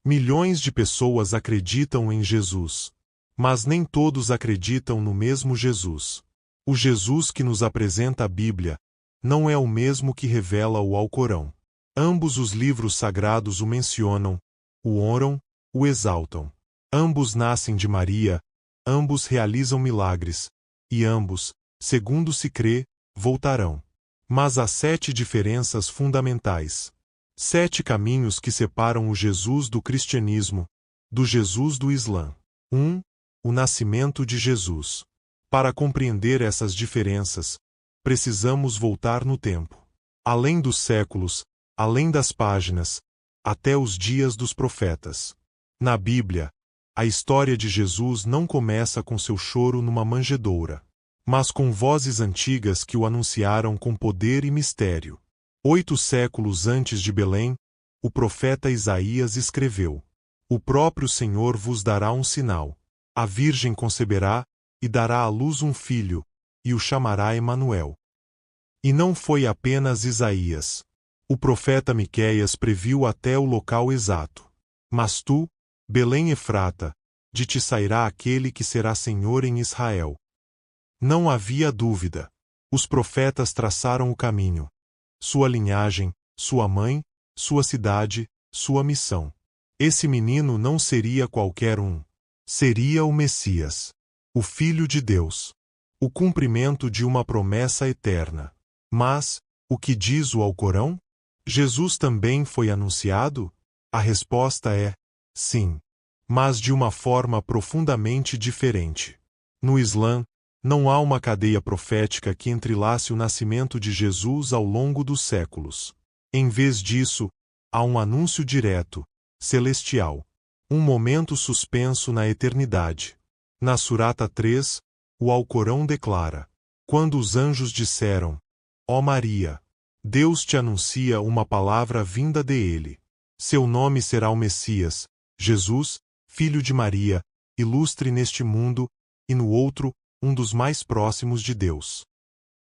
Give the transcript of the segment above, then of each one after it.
Milhões de pessoas acreditam em Jesus. Mas nem todos acreditam no mesmo Jesus. O Jesus que nos apresenta a Bíblia não é o mesmo que revela o Alcorão. Ambos os livros sagrados o mencionam, o honram, o exaltam. Ambos nascem de Maria, ambos realizam milagres, e ambos, segundo se crê, voltarão. Mas há 7 diferenças fundamentais. 7 caminhos que separam o Jesus do cristianismo, do Jesus do Islã. 1. O nascimento de Jesus. Para compreender essas diferenças, precisamos voltar no tempo. Além dos séculos, além das páginas, até os dias dos profetas. Na Bíblia, a história de Jesus não começa com seu choro numa manjedoura, mas com vozes antigas que o anunciaram com poder e mistério. 8 séculos antes de Belém, o profeta Isaías escreveu: O próprio Senhor vos dará um sinal. A Virgem conceberá, e dará à luz um filho, e o chamará Emanuel. E não foi apenas Isaías. O profeta Miqueias previu até o local exato. Mas tu, Belém Efrata, de ti sairá aquele que será Senhor em Israel. Não havia dúvida. Os profetas traçaram o caminho. Sua linhagem, sua mãe, sua cidade, sua missão. Esse menino não seria qualquer um. Seria o Messias, o Filho de Deus, o cumprimento de uma promessa eterna. Mas, o que diz o Alcorão? Jesus também foi anunciado? A resposta é: sim, mas de uma forma profundamente diferente. No Islã, não há uma cadeia profética que entrelace o nascimento de Jesus ao longo dos séculos. Em vez disso, há um anúncio direto, celestial. Um momento suspenso na eternidade. Na Surata 3, o Alcorão declara: Quando os anjos disseram: Ó Maria, Deus te anuncia uma palavra vinda de ele. Seu nome será o Messias, Jesus, filho de Maria, ilustre neste mundo, e no outro, um dos mais próximos de Deus.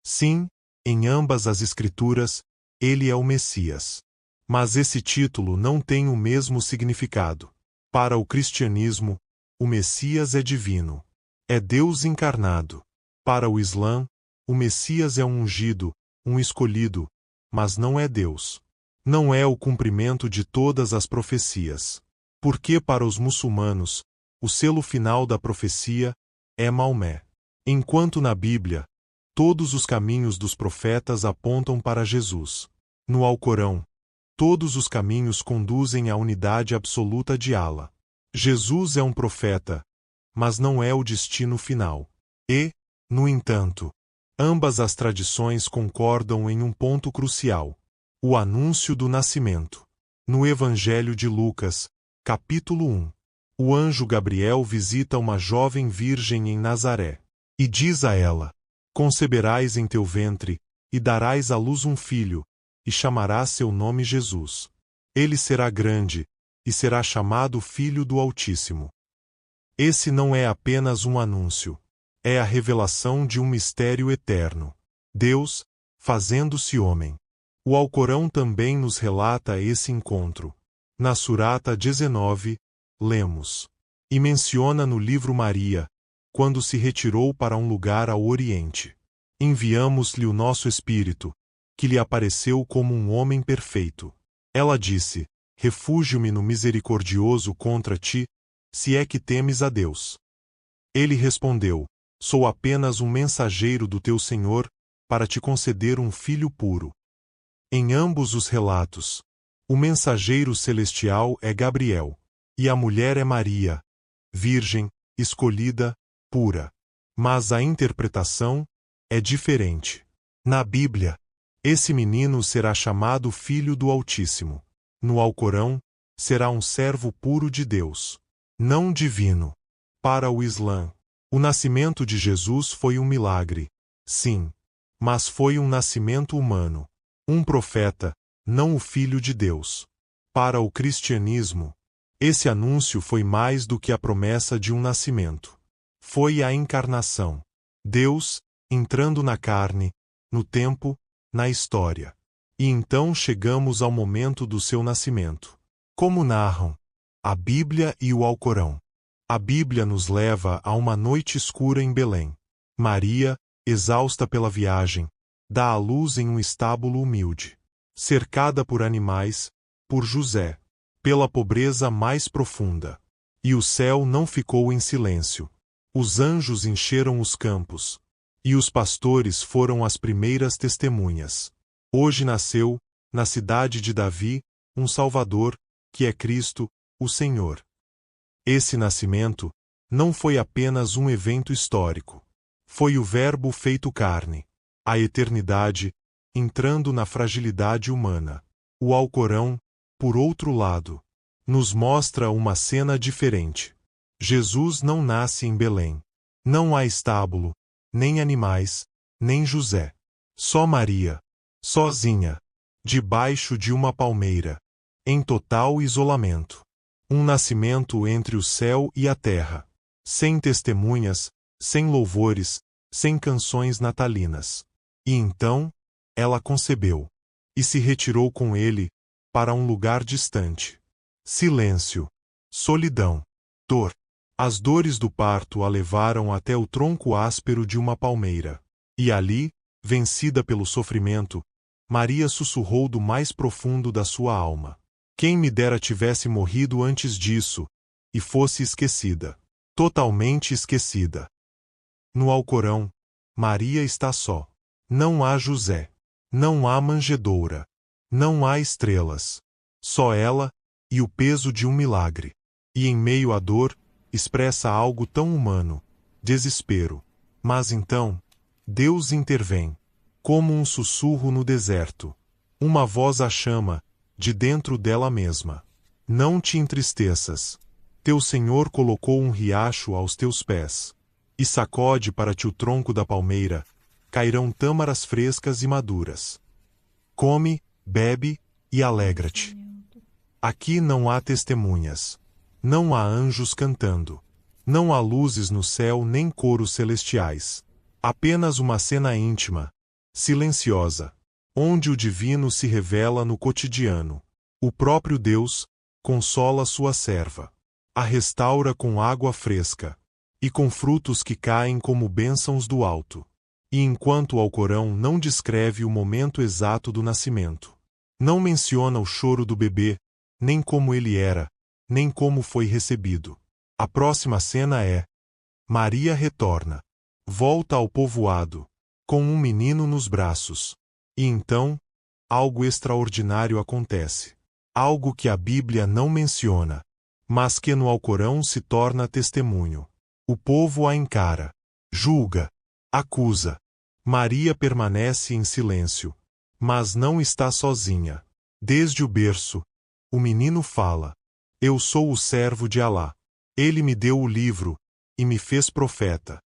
Sim, em ambas as Escrituras, ele é o Messias. Mas esse título não tem o mesmo significado. Para o cristianismo, o Messias é divino. É Deus encarnado. Para o Islã, o Messias é um ungido, um escolhido, mas não é Deus. Não é o cumprimento de todas as profecias. Porque para os muçulmanos, o selo final da profecia é Maomé. Enquanto na Bíblia, todos os caminhos dos profetas apontam para Jesus. No Alcorão, todos os caminhos conduzem à unidade absoluta de Allah. Jesus é um profeta, mas não é o destino final. E, no entanto, ambas as tradições concordam em um ponto crucial: o anúncio do nascimento. No Evangelho de Lucas, capítulo 1, o anjo Gabriel visita uma jovem virgem em Nazaré. E diz a ela: Conceberás em teu ventre, e darás à luz um filho, e chamarás seu nome Jesus. Ele será grande, e será chamado Filho do Altíssimo. Esse não é apenas um anúncio. É a revelação de um mistério eterno. Deus, fazendo-se homem. O Alcorão também nos relata esse encontro. Na Surata 19, lemos: E menciona no livro Maria, quando se retirou para um lugar ao Oriente. Enviamos-lhe o nosso Espírito, que lhe apareceu como um homem perfeito. Ela disse: Refúgio-me no misericordioso contra ti, se é que temes a Deus. Ele respondeu: Sou apenas um mensageiro do teu Senhor, para te conceder um filho puro. Em ambos os relatos, o mensageiro celestial é Gabriel, e a mulher é Maria, virgem, escolhida, pura. Mas a interpretação é diferente. Na Bíblia, esse menino será chamado Filho do Altíssimo. No Alcorão, será um servo puro de Deus, não divino. Para o Islã, o nascimento de Jesus foi um milagre, sim, mas foi um nascimento humano. Um profeta, não o Filho de Deus. Para o cristianismo, esse anúncio foi mais do que a promessa de um nascimento. Foi a encarnação. Deus, entrando na carne, no tempo, na história. E então chegamos ao momento do seu nascimento. Como narram A Bíblia e o Alcorão. A Bíblia nos leva a uma noite escura em Belém. Maria, exausta pela viagem, dá à luz em um estábulo humilde, cercada por animais, por José, pela pobreza mais profunda. E o céu não ficou em silêncio. Os anjos encheram os campos, e os pastores foram as primeiras testemunhas. Hoje nasceu, na cidade de Davi, um Salvador, que é Cristo, o Senhor. Esse nascimento não foi apenas um evento histórico. Foi o Verbo feito carne, a eternidade, entrando na fragilidade humana. O Alcorão, por outro lado, nos mostra uma cena diferente. Jesus não nasce em Belém. Não há estábulo, nem animais, nem José. Só Maria, sozinha, debaixo de uma palmeira, em total isolamento. Um nascimento entre o céu e a terra, sem testemunhas, sem louvores, sem canções natalinas. E então, ela concebeu, e se retirou com ele, para um lugar distante. Silêncio, solidão, dor. As dores do parto a levaram até o tronco áspero de uma palmeira. E ali, vencida pelo sofrimento, Maria sussurrou do mais profundo da sua alma: quem me dera tivesse morrido antes disso, e fosse esquecida. Totalmente esquecida. No Alcorão, Maria está só. Não há José. Não há manjedoura. Não há estrelas. Só ela, e o peso de um milagre. E em meio à dor, expressa algo tão humano: desespero. Mas então, Deus intervém, como um sussurro no deserto. Uma voz a chama, de dentro dela mesma. Não te entristeças. Teu Senhor colocou um riacho aos teus pés. E sacode para ti o tronco da palmeira, cairão tâmaras frescas e maduras. Come, bebe e alegra-te. Aqui não há testemunhas. Não há anjos cantando. Não há luzes no céu nem coros celestiais. Apenas uma cena íntima, silenciosa, onde o divino se revela no cotidiano. O próprio Deus consola sua serva. A restaura com água fresca, e com frutos que caem como bênçãos do alto. E enquanto o Alcorão não descreve o momento exato do nascimento, não menciona o choro do bebê, nem como ele era, nem como foi recebido. A próxima cena é: Maria retorna. Volta ao povoado, com um menino nos braços. E então, algo extraordinário acontece. Algo que a Bíblia não menciona, mas que no Alcorão se torna testemunho. O povo a encara, julga, acusa. Maria permanece em silêncio. Mas não está sozinha. Desde o berço, o menino fala: eu sou o servo de Alá. Ele me deu o livro, e me fez profeta.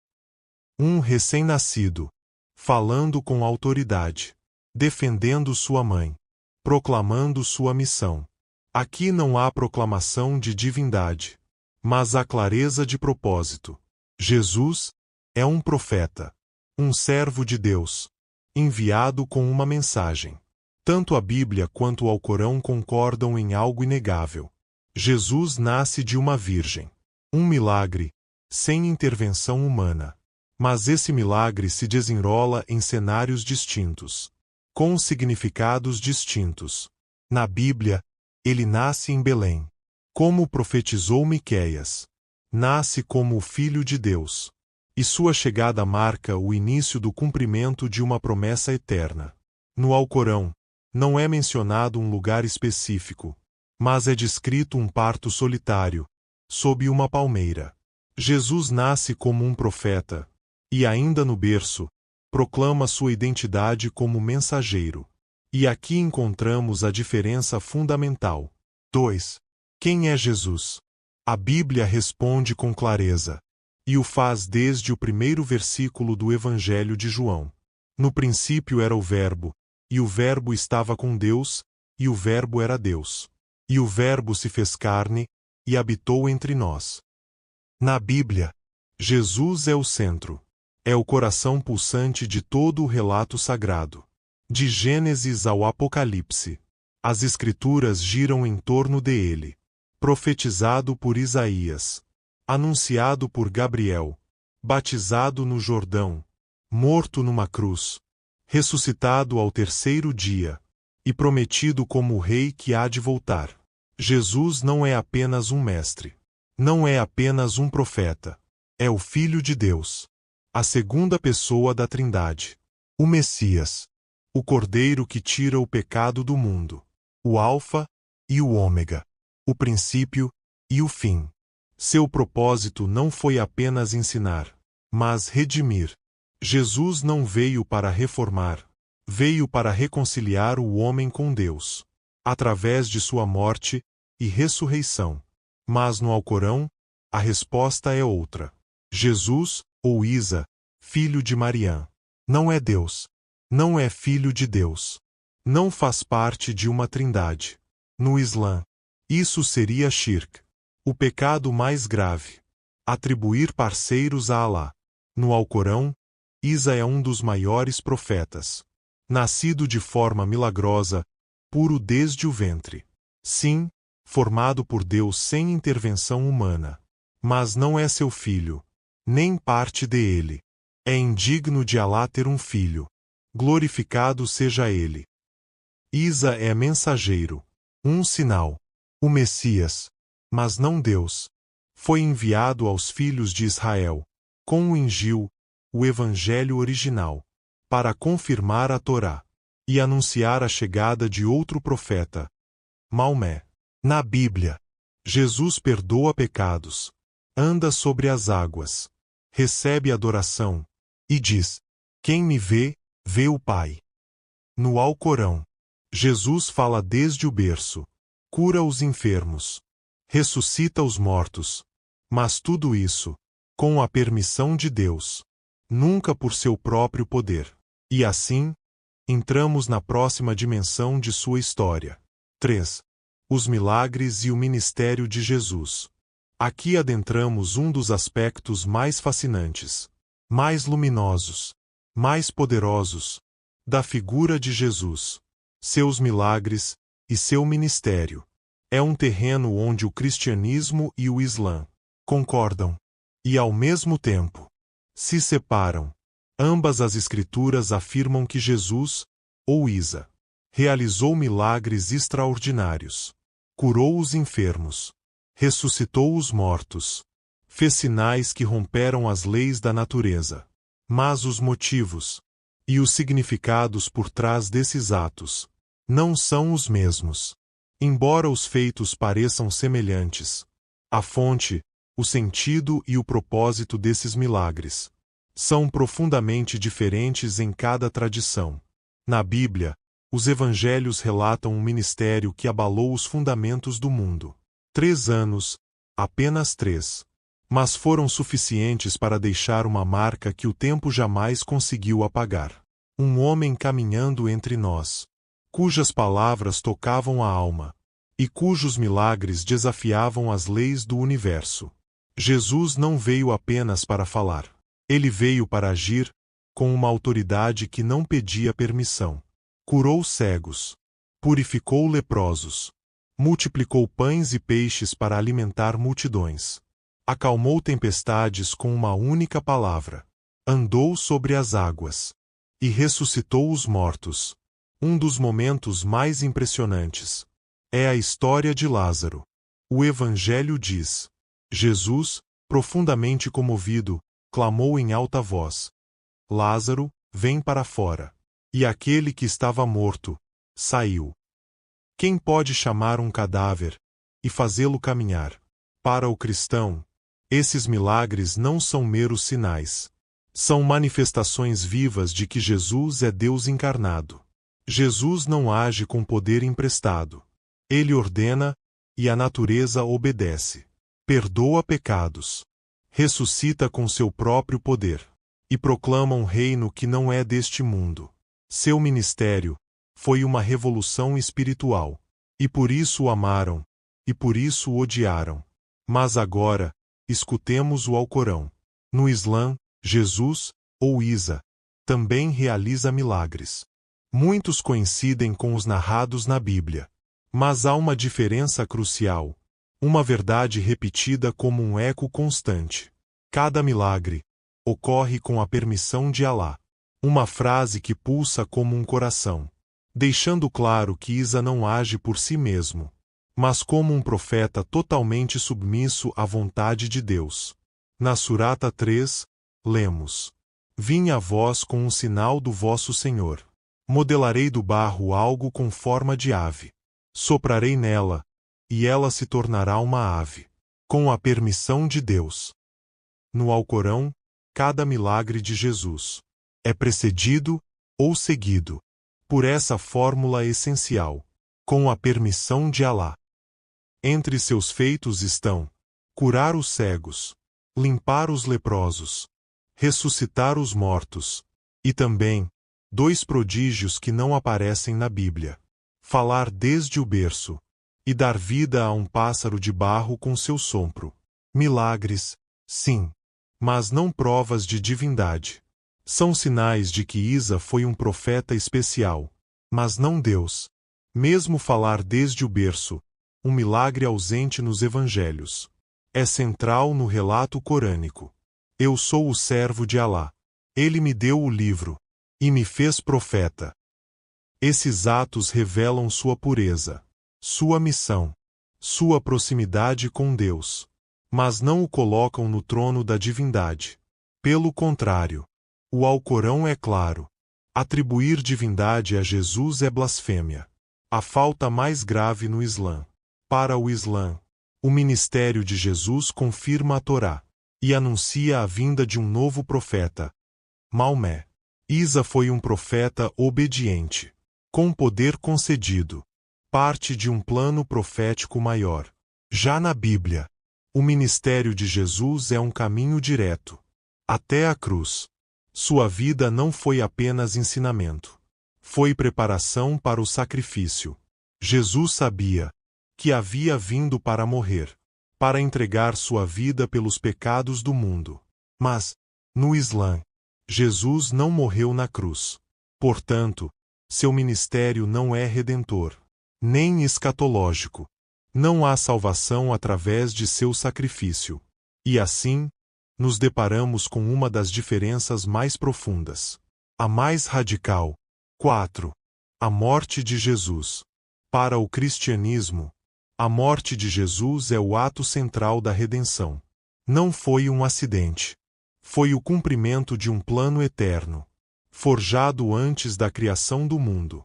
Um recém-nascido, falando com autoridade, defendendo sua mãe, proclamando sua missão. Aqui não há proclamação de divindade, mas há clareza de propósito. Jesus é um profeta, um servo de Deus, enviado com uma mensagem. Tanto a Bíblia quanto o Alcorão concordam em algo inegável. Jesus nasce de uma virgem. Um milagre, sem intervenção humana. Mas esse milagre se desenrola em cenários distintos, com significados distintos. Na Bíblia, ele nasce em Belém, como profetizou Miqueias. Nasce como o Filho de Deus. E sua chegada marca o início do cumprimento de uma promessa eterna. No Alcorão, não é mencionado um lugar específico, mas é descrito um parto solitário, sob uma palmeira. Jesus nasce como um profeta, e ainda no berço, proclama sua identidade como mensageiro. E aqui encontramos a diferença fundamental. 2. Quem é Jesus? A Bíblia responde com clareza, e o faz desde o primeiro versículo do Evangelho de João. No princípio era o Verbo, e o Verbo estava com Deus, e o Verbo era Deus. E o Verbo se fez carne, e habitou entre nós. Na Bíblia, Jesus é o centro. É o coração pulsante de todo o relato sagrado. De Gênesis ao Apocalipse, as Escrituras giram em torno dele. profetizado por Isaías, anunciado por Gabriel, batizado no Jordão, morto numa cruz, ressuscitado ao terceiro dia, e prometido como o rei que há de voltar. Jesus não é apenas um mestre. Não é apenas um profeta. É o Filho de Deus, a segunda pessoa da Trindade, o Messias, o Cordeiro que tira o pecado do mundo, o Alfa e o Ômega, o princípio e o fim. Seu propósito não foi apenas ensinar, mas redimir. Jesus não veio para reformar, veio para reconciliar o homem com Deus, através de sua morte e ressurreição. Mas no Alcorão, a resposta é outra. Jesus, ou Isa, filho de Mariam, não é Deus, não é filho de Deus, não faz parte de uma trindade. No Islã, isso seria shirk, o pecado mais grave, atribuir parceiros a Alá. No Alcorão, Isa é um dos maiores profetas, nascido de forma milagrosa, puro desde o ventre. Sim, formado por Deus sem intervenção humana. Mas não é seu filho, nem parte dele. É indigno de Alá ter um filho. Glorificado seja ele. Isa é mensageiro, um sinal, o Messias, mas não Deus. Foi enviado aos filhos de Israel, com o Injil, o Evangelho original, para confirmar a Torá e anunciar a chegada de outro profeta, Maomé. Na Bíblia, Jesus perdoa pecados, anda sobre as águas, recebe adoração e diz: quem me vê, vê o Pai. No Alcorão, Jesus fala desde o berço, cura os enfermos, ressuscita os mortos, mas tudo isso, com a permissão de Deus, nunca por seu próprio poder. E assim, entramos na próxima dimensão de sua história. 3. Os milagres e o ministério de Jesus. Aqui adentramos um dos aspectos mais fascinantes, mais luminosos, mais poderosos, da figura de Jesus, seus milagres e seu ministério. É um terreno onde o cristianismo e o Islã concordam e, ao mesmo tempo, se separam. Ambas as escrituras afirmam que Jesus, ou Isa, realizou milagres extraordinários. Curou os enfermos, ressuscitou os mortos, fez sinais que romperam as leis da natureza. Mas os motivos e os significados por trás desses atos não são os mesmos. Embora os feitos pareçam semelhantes, a fonte, o sentido e o propósito desses milagres são profundamente diferentes em cada tradição. Na Bíblia, os evangelhos relatam um ministério que abalou os fundamentos do mundo. 3 anos, apenas 3. Mas foram suficientes para deixar uma marca que o tempo jamais conseguiu apagar. Um homem caminhando entre nós, cujas palavras tocavam a alma, e cujos milagres desafiavam as leis do universo. Jesus não veio apenas para falar. Ele veio para agir, com uma autoridade que não pedia permissão. Curou cegos, purificou leprosos, multiplicou pães e peixes para alimentar multidões, acalmou tempestades com uma única palavra, andou sobre as águas e ressuscitou os mortos. Um dos momentos mais impressionantes é a história de Lázaro. O Evangelho diz: Jesus, profundamente comovido, clamou em alta voz: Lázaro, vem para fora. E aquele que estava morto saiu. Quem pode chamar um cadáver e fazê-lo caminhar? Para o cristão, esses milagres não são meros sinais. São manifestações vivas de que Jesus é Deus encarnado. Jesus não age com poder emprestado. Ele ordena, e a natureza obedece. Perdoa pecados. Ressuscita com seu próprio poder. E proclama um reino que não é deste mundo. Seu ministério foi uma revolução espiritual. E por isso o amaram, e por isso o odiaram. Mas agora, escutemos o Alcorão. No Islã, Jesus, ou Isa, também realiza milagres. Muitos coincidem com os narrados na Bíblia. Mas há uma diferença crucial. Uma verdade repetida como um eco constante. Cada milagre ocorre com a permissão de Alá. Uma frase que pulsa como um coração, deixando claro que Isa não age por si mesmo, mas como um profeta totalmente submisso à vontade de Deus. Na Surata 3, lemos: Vim a vós com um sinal do vosso Senhor. Modelarei do barro algo com forma de ave. Soprarei nela, e ela se tornará uma ave, com a permissão de Deus. No Alcorão, cada milagre de Jesus é precedido ou seguido por essa fórmula essencial, com a permissão de Alá. Entre seus feitos estão curar os cegos, limpar os leprosos, ressuscitar os mortos, e também 2 prodígios que não aparecem na Bíblia: falar desde o berço e dar vida a um pássaro de barro com seu sopro. Milagres, sim, mas não provas de divindade. São sinais de que Isa foi um profeta especial, mas não Deus. Mesmo falar desde o berço, um milagre ausente nos evangelhos, é central no relato corânico. Eu sou o servo de Alá. Ele me deu o livro e me fez profeta. Esses atos revelam sua pureza, sua missão, sua proximidade com Deus, mas não o colocam no trono da divindade. Pelo contrário, o Alcorão é claro: atribuir divindade a Jesus é blasfêmia, a falta mais grave no Islã. Para o Islã, o ministério de Jesus confirma a Torá e anuncia a vinda de um novo profeta, Maomé. Isa foi um profeta obediente, com poder concedido, parte de um plano profético maior. Já na Bíblia, o ministério de Jesus é um caminho direto até a cruz. Sua vida não foi apenas ensinamento. Foi preparação para o sacrifício. Jesus sabia que havia vindo para morrer, para entregar sua vida pelos pecados do mundo. Mas, no Islã, Jesus não morreu na cruz. Portanto, seu ministério não é redentor, nem escatológico. Não há salvação através de seu sacrifício. E assim, nos deparamos com uma das diferenças mais profundas, a mais radical. 4. A morte de Jesus. Para o cristianismo, a morte de Jesus é o ato central da redenção. Não foi um acidente. Foi o cumprimento de um plano eterno, forjado antes da criação do mundo.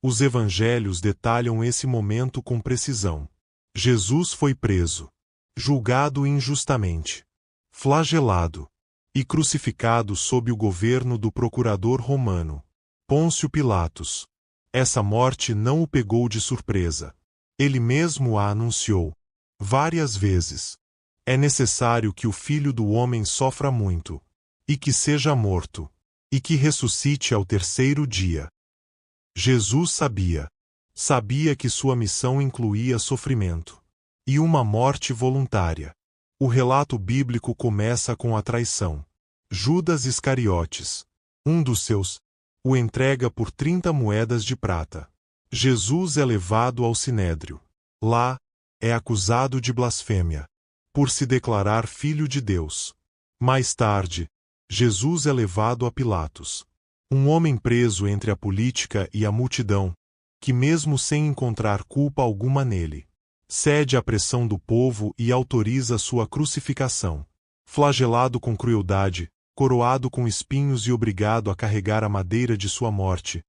Os evangelhos detalham esse momento com precisão. Jesus foi preso, julgado injustamente, flagelado e crucificado sob o governo do procurador romano, Pôncio Pilatos. Essa morte não o pegou de surpresa. Ele mesmo a anunciou várias vezes. É necessário que o Filho do Homem sofra muito, e que seja morto, e que ressuscite ao terceiro dia. Jesus sabia que sua missão incluía sofrimento e uma morte voluntária. O relato bíblico começa com a traição. Judas Iscariotes, um dos seus, o entrega por 30 moedas de prata. Jesus é levado ao sinédrio. Lá, é acusado de blasfêmia, por se declarar filho de Deus. Mais tarde, Jesus é levado a Pilatos, um homem preso entre a política e a multidão, que mesmo sem encontrar culpa alguma nele, cede à pressão do povo e autoriza sua crucificação. Flagelado com crueldade, coroado com espinhos e obrigado a carregar a madeira de sua morte,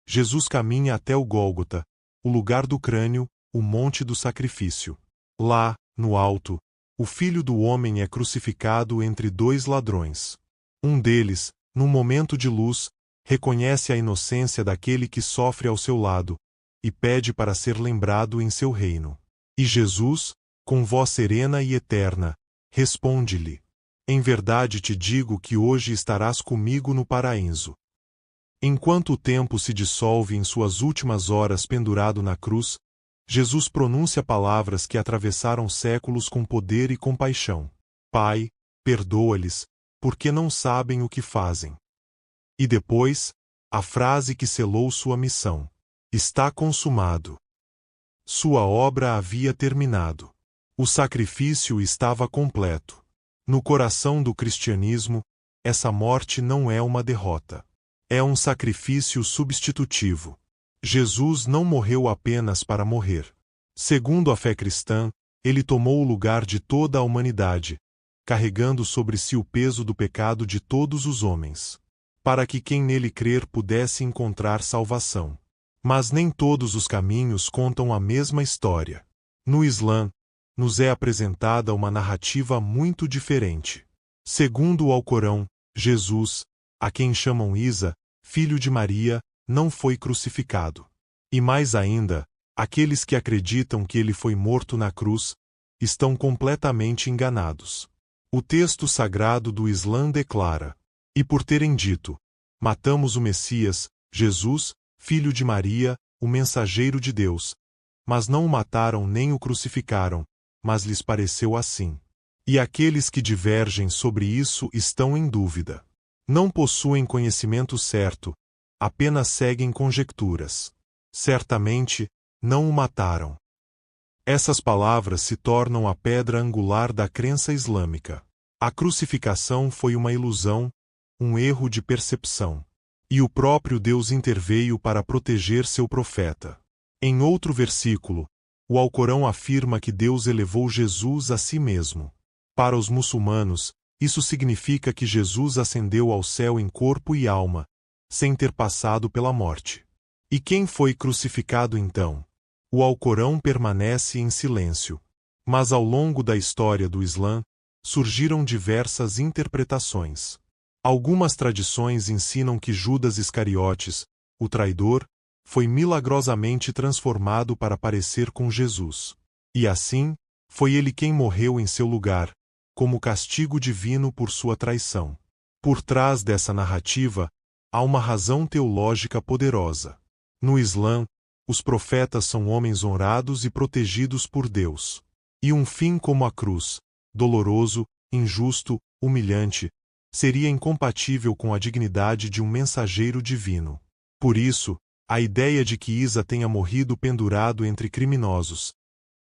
Jesus caminha até o Gólgota, o lugar do crânio, o monte do sacrifício. Lá, no alto, o Filho do Homem é crucificado entre 2 ladrões. Um deles, num momento de luz, reconhece a inocência daquele que sofre ao seu lado, e pede para ser lembrado em seu reino. E Jesus, com voz serena e eterna, responde-lhe: Em verdade te digo que hoje estarás comigo no paraíso. Enquanto o tempo se dissolve em suas últimas horas pendurado na cruz, Jesus pronuncia palavras que atravessaram séculos com poder e compaixão. Pai, perdoa-lhes, porque não sabem o que fazem. E depois, a frase que selou sua missão: Está consumado. Sua obra havia terminado. O sacrifício estava completo. No coração do cristianismo, essa morte não é uma derrota. É um sacrifício substitutivo. Jesus não morreu apenas para morrer. Segundo a fé cristã, ele tomou o lugar de toda a humanidade, carregando sobre si o peso do pecado de todos os homens, para que quem nele crer pudesse encontrar salvação. Mas nem todos os caminhos contam a mesma história. No Islã, nos é apresentada uma narrativa muito diferente. Segundo o Alcorão, Jesus, a quem chamam Isa, filho de Maria, não foi crucificado. E mais ainda, aqueles que acreditam que ele foi morto na cruz, estão completamente enganados. O texto sagrado do Islã declara: e por terem dito, matamos o Messias, Jesus, filho de Maria, o mensageiro de Deus, mas não o mataram nem o crucificaram, mas lhes pareceu assim. E aqueles que divergem sobre isso estão em dúvida. Não possuem conhecimento certo, apenas seguem conjecturas. Certamente, não o mataram. Essas palavras se tornam a pedra angular da crença islâmica. A crucificação foi uma ilusão, um erro de percepção. E o próprio Deus interveio para proteger seu profeta. Em outro versículo, o Alcorão afirma que Deus elevou Jesus a si mesmo. Para os muçulmanos, isso significa que Jesus ascendeu ao céu em corpo e alma, sem ter passado pela morte. E quem foi crucificado então? O Alcorão permanece em silêncio. Mas ao longo da história do Islã, surgiram diversas interpretações. Algumas tradições ensinam que Judas Iscariotes, o traidor, foi milagrosamente transformado para parecer com Jesus. E assim, foi ele quem morreu em seu lugar, como castigo divino por sua traição. Por trás dessa narrativa, há uma razão teológica poderosa. No Islã, os profetas são homens honrados e protegidos por Deus. E um fim como a cruz, doloroso, injusto, humilhante, seria incompatível com a dignidade de um mensageiro divino. Por isso, a ideia de que Isa tenha morrido pendurado entre criminosos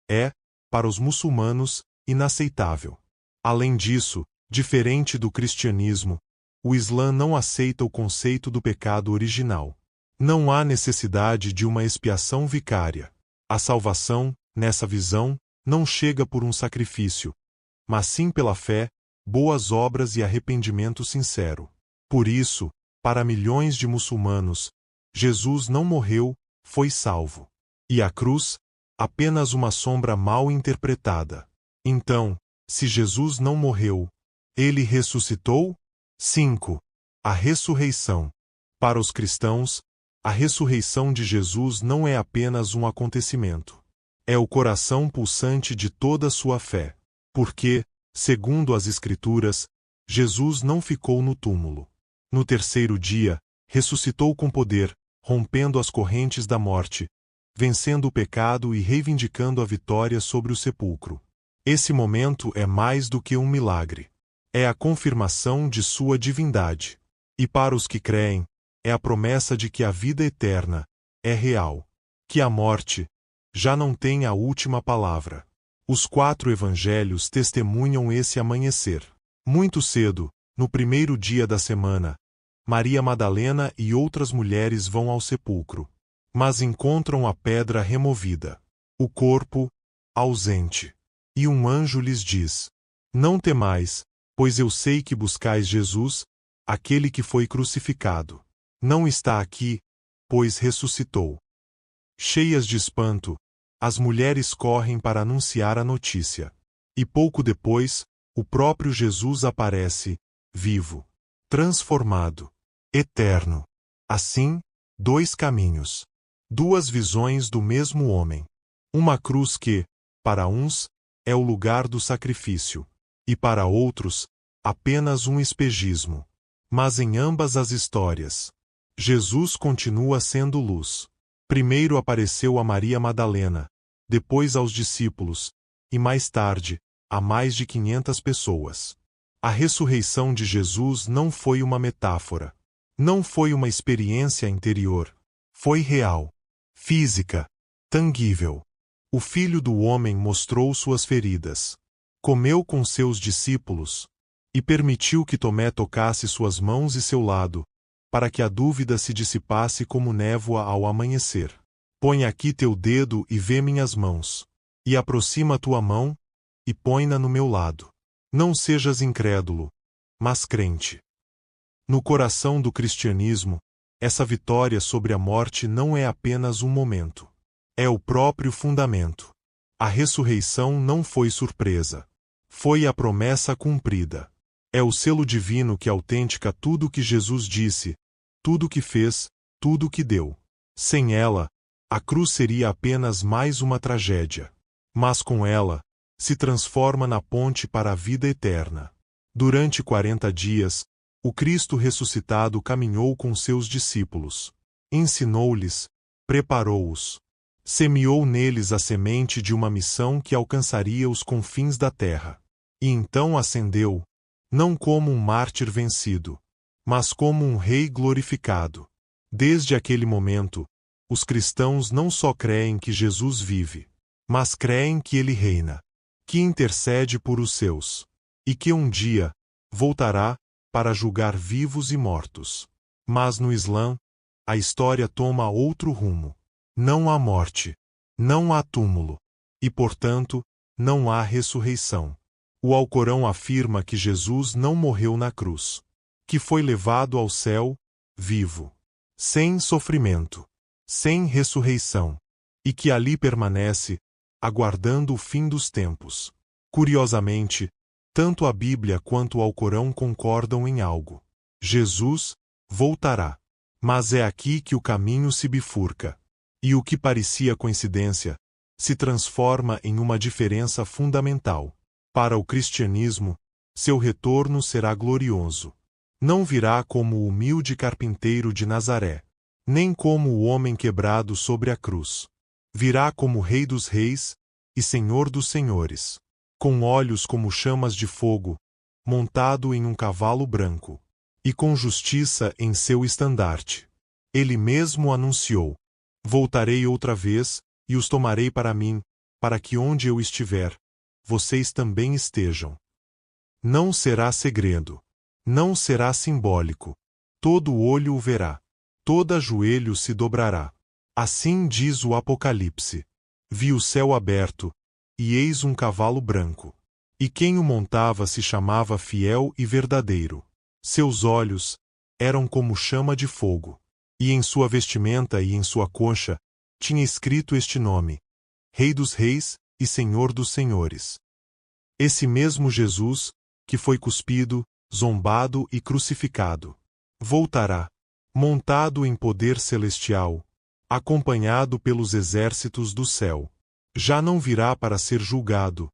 é, para os muçulmanos, inaceitável. Além disso, diferente do cristianismo, o Islã não aceita o conceito do pecado original. Não há necessidade de uma expiação vicária. A salvação, nessa visão, não chega por um sacrifício, mas sim pela fé, boas obras e arrependimento sincero. Por isso, para milhões de muçulmanos, Jesus não morreu, foi salvo. E a cruz, apenas uma sombra mal interpretada. Então, se Jesus não morreu, ele ressuscitou? 5. A ressurreição. Para os cristãos, a ressurreição de Jesus não é apenas um acontecimento. É o coração pulsante de toda sua fé. Porque, segundo as Escrituras, Jesus não ficou no túmulo. No terceiro dia, ressuscitou com poder, rompendo as correntes da morte, vencendo o pecado e reivindicando a vitória sobre o sepulcro. Esse momento é mais do que um milagre. É a confirmação de sua divindade. E para os que creem, é a promessa de que a vida eterna é real, que a morte já não tem a última palavra. Os 4 evangelhos testemunham esse amanhecer. Muito cedo, no primeiro dia da semana, Maria Madalena e outras mulheres vão ao sepulcro, mas encontram a pedra removida, o corpo ausente. E um anjo lhes diz: não temais, pois eu sei que buscais Jesus, aquele que foi crucificado. Não está aqui, pois ressuscitou. Cheias de espanto, as mulheres correm para anunciar a notícia. E pouco depois, o próprio Jesus aparece, vivo, transformado, eterno. Assim, 2 caminhos, 2 visões do mesmo homem. Uma cruz que, para uns, é o lugar do sacrifício, e para outros, apenas um espejismo. Mas em ambas as histórias, Jesus continua sendo luz. Primeiro apareceu a Maria Madalena, depois aos discípulos, e mais tarde, a mais de 500 pessoas. A ressurreição de Jesus não foi uma metáfora. Não foi uma experiência interior. Foi real, física, tangível. O Filho do Homem mostrou suas feridas. Comeu com seus discípulos. E permitiu que Tomé tocasse suas mãos e seu lado, para que a dúvida se dissipasse como névoa ao amanhecer. Põe aqui teu dedo e vê minhas mãos. E aproxima tua mão, e põe-na no meu lado. Não sejas incrédulo, mas crente. No coração do cristianismo, essa vitória sobre a morte não é apenas um momento. É o próprio fundamento. A ressurreição não foi surpresa. Foi a promessa cumprida. É o selo divino que autentica tudo o que Jesus disse, tudo o que fez, tudo o que deu. Sem ela, a cruz seria apenas mais uma tragédia. Mas com ela, se transforma na ponte para a vida eterna. Durante 40 dias, o Cristo ressuscitado caminhou com seus discípulos. Ensinou-lhes, preparou-os. Semeou neles a semente de uma missão que alcançaria os confins da terra. E então ascendeu, não como um mártir vencido, mas como um rei glorificado. Desde aquele momento, os cristãos não só creem que Jesus vive, mas creem que ele reina, que intercede por os seus, e que um dia voltará para julgar vivos e mortos. Mas no Islã, a história toma outro rumo. Não há morte, não há túmulo, e portanto, não há ressurreição. O Alcorão afirma que Jesus não morreu na cruz, que foi levado ao céu, vivo, sem sofrimento, sem ressurreição, e que ali permanece, aguardando o fim dos tempos. Curiosamente, tanto a Bíblia quanto o Alcorão concordam em algo. Jesus voltará. Mas é aqui que o caminho se bifurca. E o que parecia coincidência, se transforma em uma diferença fundamental. Para o cristianismo, seu retorno será glorioso. Não virá como o humilde carpinteiro de Nazaré, nem como o homem quebrado sobre a cruz. Virá como Rei dos Reis e Senhor dos Senhores, com olhos como chamas de fogo, montado em um cavalo branco, e com justiça em seu estandarte. Ele mesmo anunciou: voltarei outra vez, e os tomarei para mim, para que onde eu estiver, vocês também estejam. Não será segredo. Não será simbólico. Todo olho o verá. Todo joelho se dobrará. Assim diz o Apocalipse. Vi o céu aberto, e eis um cavalo branco. E quem o montava se chamava Fiel e Verdadeiro. Seus olhos eram como chama de fogo. E em sua vestimenta e em sua coxa tinha escrito este nome: Rei dos Reis e Senhor dos Senhores. Esse mesmo Jesus, que foi cuspido, zombado e crucificado, voltará, montado em poder celestial, acompanhado pelos exércitos do céu. Já não virá para ser julgado,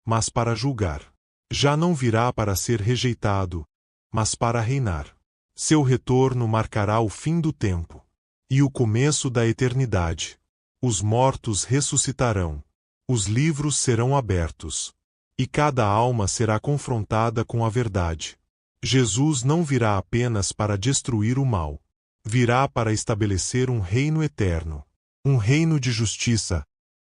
mas para julgar. Já não virá para ser rejeitado, mas para reinar. Seu retorno marcará o fim do tempo e o começo da eternidade. Os mortos ressuscitarão. Os livros serão abertos. E cada alma será confrontada com a verdade. Jesus não virá apenas para destruir o mal. Virá para estabelecer um reino eterno. Um reino de justiça,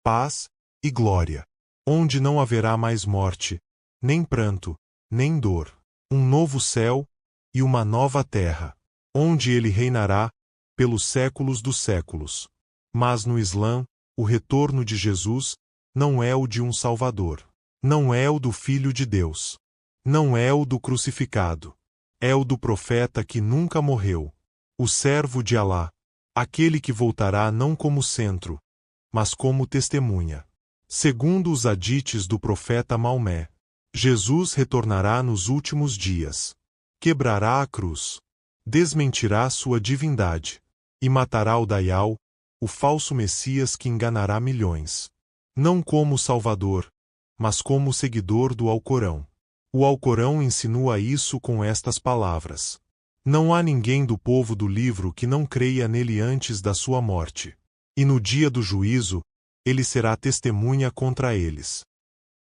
paz e glória. Onde não haverá mais morte, nem pranto, nem dor. Um novo céu e uma nova terra. Onde ele reinará pelos séculos dos séculos. Mas no Islã, o retorno de Jesus não é o de um Salvador. Não é o do Filho de Deus. Não é o do crucificado. É o do profeta que nunca morreu. O servo de Alá. Aquele que voltará não como centro, mas como testemunha. Segundo os hadites do profeta Maomé, Jesus retornará nos últimos dias. Quebrará a cruz. Desmentirá sua divindade. E matará o Dajjal, o falso Messias que enganará milhões. Não como Salvador, mas como seguidor do Alcorão. O Alcorão insinua isso com estas palavras: não há ninguém do povo do livro que não creia nele antes da sua morte. E no dia do juízo, ele será testemunha contra eles.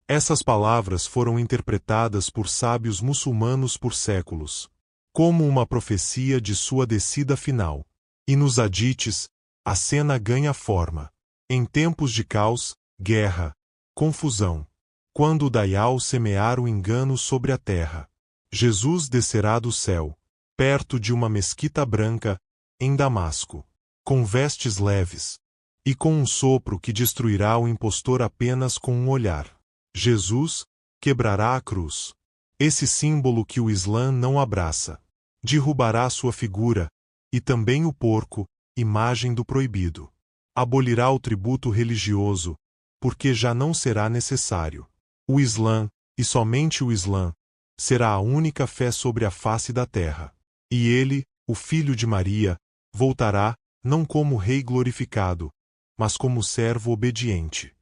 Essas palavras foram interpretadas por sábios muçulmanos por séculos, como uma profecia de sua descida final. E nos hadites, a cena ganha forma. Em tempos de caos, guerra, confusão. Quando o Daial semear o engano sobre a terra, Jesus descerá do céu, perto de uma mesquita branca, em Damasco, com vestes leves, e com um sopro que destruirá o impostor apenas com um olhar. Jesus quebrará a cruz, esse símbolo que o Islã não abraça. Derrubará sua figura, e também o porco, imagem do proibido. Abolirá o tributo religioso, porque já não será necessário. O Islã, e somente o Islã, será a única fé sobre a face da terra. E ele, o filho de Maria, voltará, não como rei glorificado, mas como servo obediente.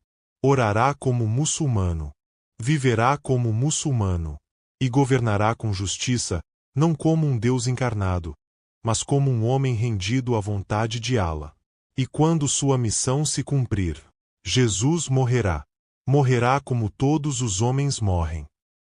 Orará como muçulmano, viverá como muçulmano, e governará com justiça, não como um Deus encarnado, mas como um homem rendido à vontade de Allah. E quando sua missão se cumprir, Jesus morrerá. Morrerá como todos os homens morrem.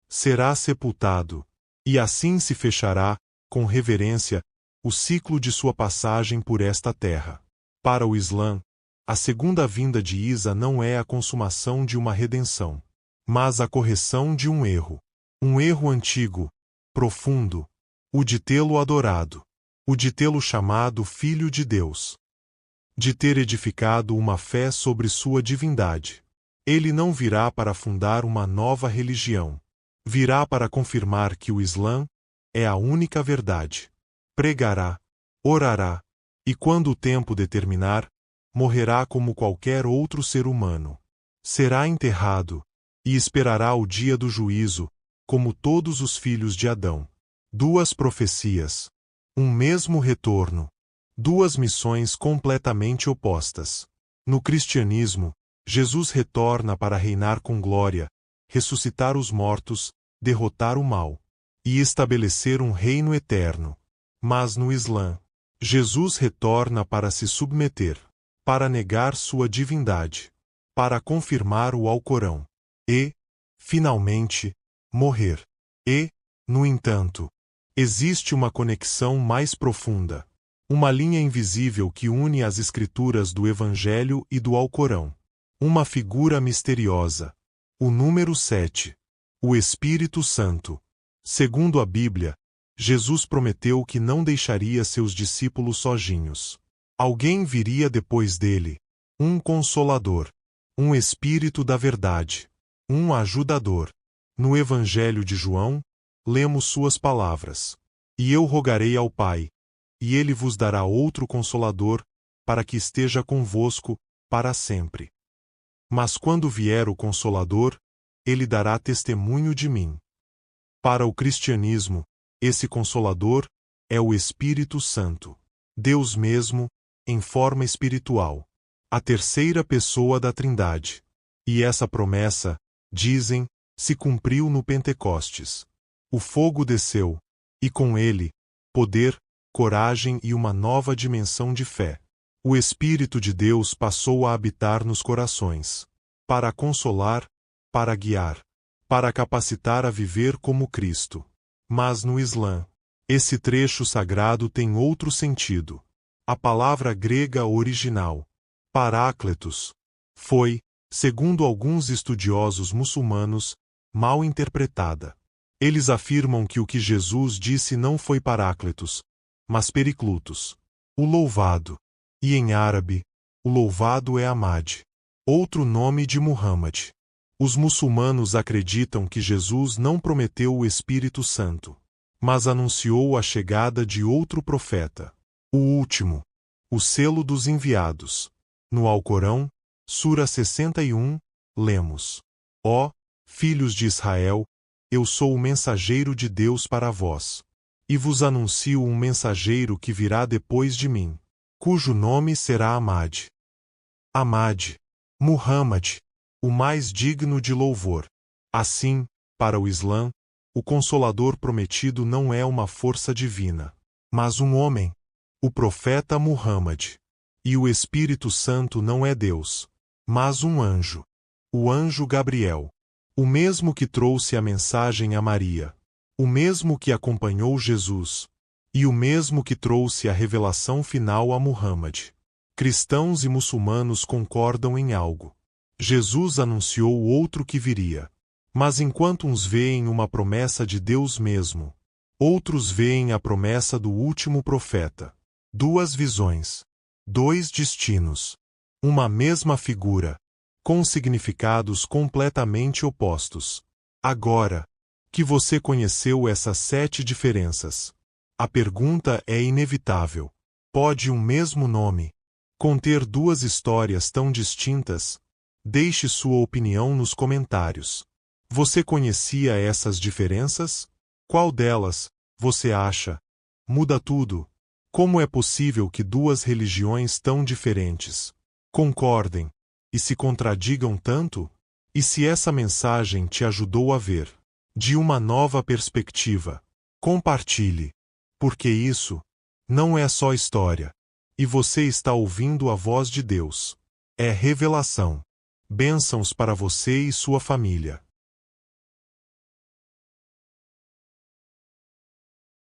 Será sepultado, e assim se fechará, com reverência, o ciclo de sua passagem por esta terra. Para o Islã, a segunda vinda de Isa não é a consumação de uma redenção, mas a correção de um erro. Um erro antigo, profundo, o de tê-lo adorado, o de tê-lo chamado Filho de Deus, de ter edificado uma fé sobre sua divindade. Ele não virá para fundar uma nova religião. Virá para confirmar que o Islã é a única verdade. Pregará, orará, e quando o tempo determinar, morrerá como qualquer outro ser humano. Será enterrado, e esperará o dia do juízo, como todos os filhos de Adão. Duas profecias. Um mesmo retorno. Duas missões completamente opostas. No cristianismo, Jesus retorna para reinar com glória, ressuscitar os mortos, derrotar o mal e estabelecer um reino eterno. Mas no Islã, Jesus retorna para se submeter, para negar sua divindade, para confirmar o Alcorão e, finalmente, morrer. E, no entanto, existe uma conexão mais profunda, uma linha invisível que une as escrituras do Evangelho e do Alcorão. Uma figura misteriosa. O número 7. O Espírito Santo. Segundo a Bíblia, Jesus prometeu que não deixaria seus discípulos sozinhos. Alguém viria depois dele. Um Consolador. Um Espírito da Verdade. Um Ajudador. No Evangelho de João, lemos suas palavras. E eu rogarei ao Pai, e ele vos dará outro Consolador, para que esteja convosco, para sempre. Mas quando vier o Consolador, ele dará testemunho de mim. Para o cristianismo, esse Consolador é o Espírito Santo, Deus mesmo, em forma espiritual, a terceira pessoa da Trindade. E essa promessa, dizem, se cumpriu no Pentecostes. O fogo desceu, e com ele, poder, coragem e uma nova dimensão de fé. O Espírito de Deus passou a habitar nos corações, para consolar, para guiar, para capacitar a viver como Cristo. Mas no Islã, esse trecho sagrado tem outro sentido. A palavra grega original, parácletos, foi, segundo alguns estudiosos muçulmanos, mal interpretada. Eles afirmam que o que Jesus disse não foi parácletos, mas periclutos, o louvado. E em árabe, o louvado é Ahmad, outro nome de Muhammad. Os muçulmanos acreditam que Jesus não prometeu o Espírito Santo, mas anunciou a chegada de outro profeta, o último, o selo dos enviados. No Alcorão, Sura 61, lemos: Ó, filhos de Israel, eu sou o mensageiro de Deus para vós, e vos anuncio um mensageiro que virá depois de mim, cujo nome será Ahmad. Ahmad, Muhammad, o mais digno de louvor. Assim, para o Islã, o Consolador prometido não é uma força divina, mas um homem, o profeta Muhammad. E o Espírito Santo não é Deus, mas um anjo, o anjo Gabriel, o mesmo que trouxe a mensagem a Maria, o mesmo que acompanhou Jesus, e o mesmo que trouxe a revelação final a Muhammad. Cristãos e muçulmanos concordam em algo. Jesus anunciou o outro que viria. Mas enquanto uns veem uma promessa de Deus mesmo, outros veem a promessa do último profeta. Duas visões. Dois destinos. Uma mesma figura, com significados completamente opostos. Agora que você conheceu essas 7 diferenças, a pergunta é inevitável. Pode um mesmo nome conter duas histórias tão distintas? Deixe sua opinião nos comentários. Você conhecia essas diferenças? Qual delas, você acha, muda tudo? Como é possível que duas religiões tão diferentes concordem e se contradigam tanto? E se essa mensagem te ajudou a ver de uma nova perspectiva, compartilhe, porque isso não é só história, e você está ouvindo a voz de Deus. É revelação. Bênçãos para você e sua família.